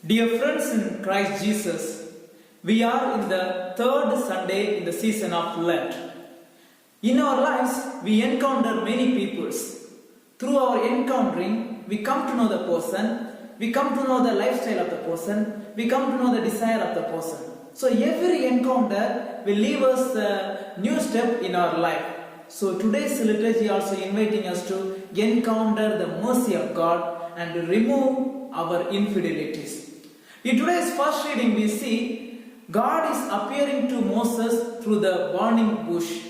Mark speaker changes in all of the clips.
Speaker 1: Dear friends in Christ Jesus, we are in the third Sunday in the season of Lent. In our lives, we encounter many peoples. Through our encountering, we come to know the person, we come to know the lifestyle of the person, we come to know the desire of the person. So every encounter will leave us a new step in our life. So today's liturgy also inviting us to encounter the mercy of God and to remove our infidelities. In today's first reading we see God is appearing to Moses through the burning bush.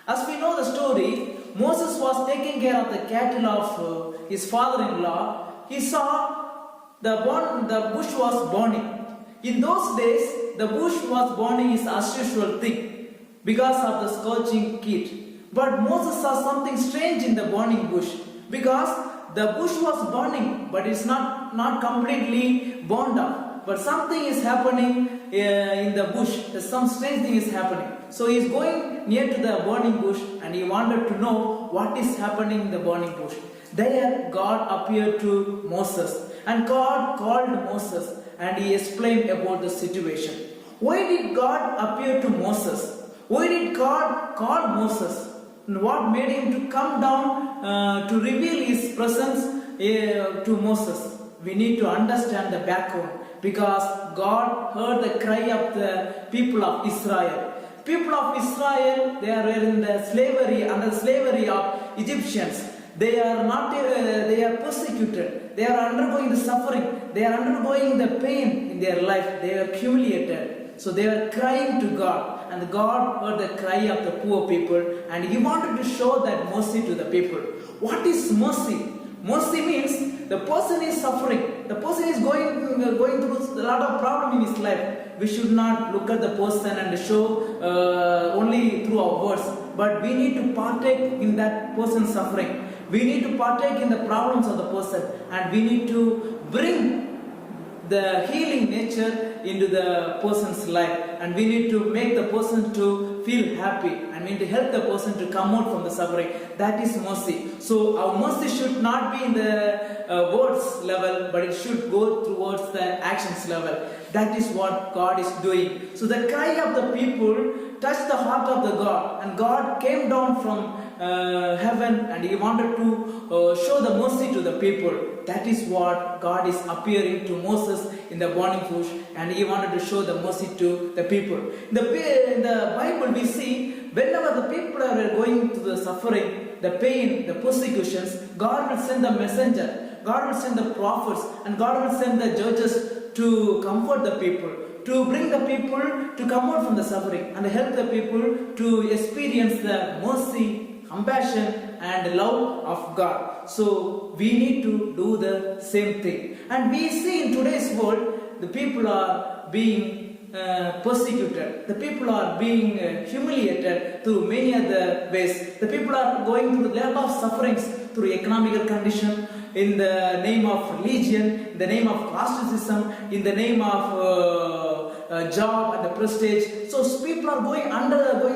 Speaker 1: As we know the story, Moses was taking care of the cattle of his father-in-law. He saw the bush was burning. In those days, the bush was burning is as usual thing because of the scorching heat. But Moses saw something strange in the burning bush because the bush was burning, but it's not completely burned up. But something is happening in the bush. Some strange thing is happening. So he is going near to the burning bush and he wanted to know what is happening in the burning bush. There God appeared to Moses and God called Moses and he explained about the situation. Why did God appear to Moses? Why did God call Moses? And what made him to come down to reveal his presence to Moses? We need to understand the background because God heard the cry of the people of Israel. People of Israel, they are in the slavery, under the slavery of Egyptians. They are persecuted. They are undergoing the suffering. They are undergoing the pain in their life. They are humiliated. So they are crying to God. And God heard the cry of the poor people. And He wanted to show that mercy to the people. What is mercy? Mercy means the person is suffering. The person is going through a lot of problem in his life. We should not look at the person and show only through our words. But we need to partake in that person's suffering. We need to partake in the problems of the person. And we need to bring the healing nature into the person's life. And we need to make the person to feel happy. And we need to help the person to come out from the suffering. That is mercy. So our mercy should not be in the words level, but it should go towards the actions level. That is what God is doing. So the cry of the people touched the heart of the God. And God came down from heaven and He wanted to show the mercy to the people. That is what God is appearing to Moses in the burning bush, and He wanted to show the mercy to the people. In the Bible we see whenever the people are going through the suffering, the pain, the persecutions, God will send the messenger, God will send the prophets, and God will send the judges to comfort the people, to bring the people to come out from the suffering and help the people to experience the mercy, compassion and love of God. So we need to do the same thing. And we see in today's world, the people are being persecuted. The people are being humiliated through many other ways. The people are going through a lot of sufferings through economical condition, in the name of religion, in the name of casteism, in the name of job and the prestige. So people are going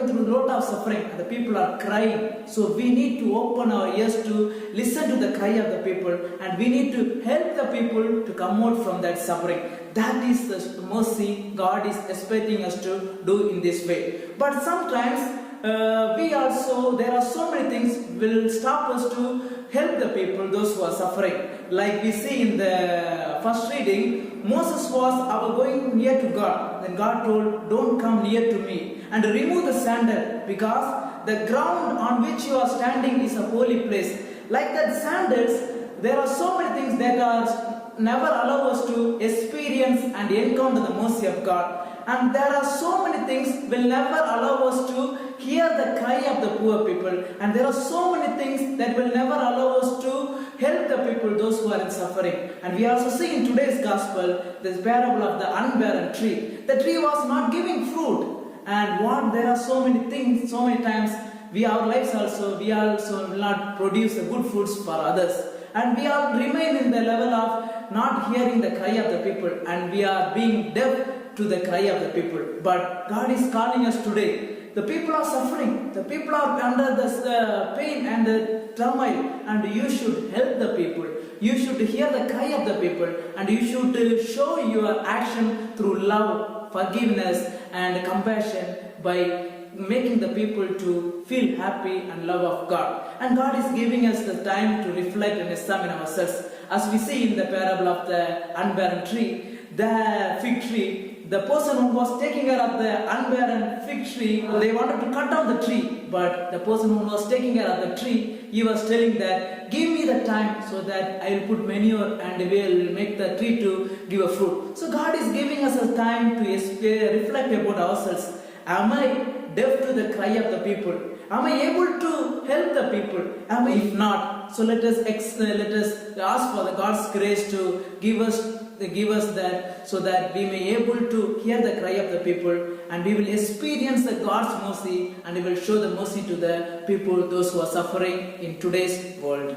Speaker 1: through a lot of suffering and the people are crying. So we need to open our ears to listen to the cry of the people, and we need to help the people to come out from that suffering. That is the mercy God is expecting us to do in this way. But sometimes there are so many things will stop us to help the people, those who are suffering. Like we see in the first reading, Moses was going near to God. Then God told, don't come near to me and remove the sandal, because the ground on which you are standing is a holy place. Like that sandals, there are so many things that are never allow us to experience and encounter the mercy of God. And there are so many things will never allow us to hear the cry of the poor people. And there are so many things that will never allow us to help the people, those who are in suffering. And we also see in today's gospel, this parable of the unbarren tree. The tree was not giving fruit. And there are so many things, so many times, we also will not produce the good fruits for others. And we all remain in the level of not hearing the cry of the people, and we are being deaf to the cry of the people. But God is calling us today The people are suffering. The people are under the pain and the turmoil, and you should help the people. You should hear the cry of the people, and you should show your action through love, forgiveness, and compassion by making the people to feel happy and love of God. And God is giving us the time to reflect and examine ourselves. As we see in the parable of the unbarren tree, the fig tree, the person who was taking care of the unbarren fig tree, they wanted to cut down the tree, but the person who was taking care of the tree, he was telling that, give me the time so that I will put manure and will make the tree to give a fruit. So God is giving us a time to reflect about ourselves. Am I deaf to the cry of the people? Am I able to help the people? Am I? If not, so let us ask for the God's grace to give us that, so that we may able to hear the cry of the people, and we will experience the God's mercy, and we will show the mercy to the people, those who are suffering in today's world.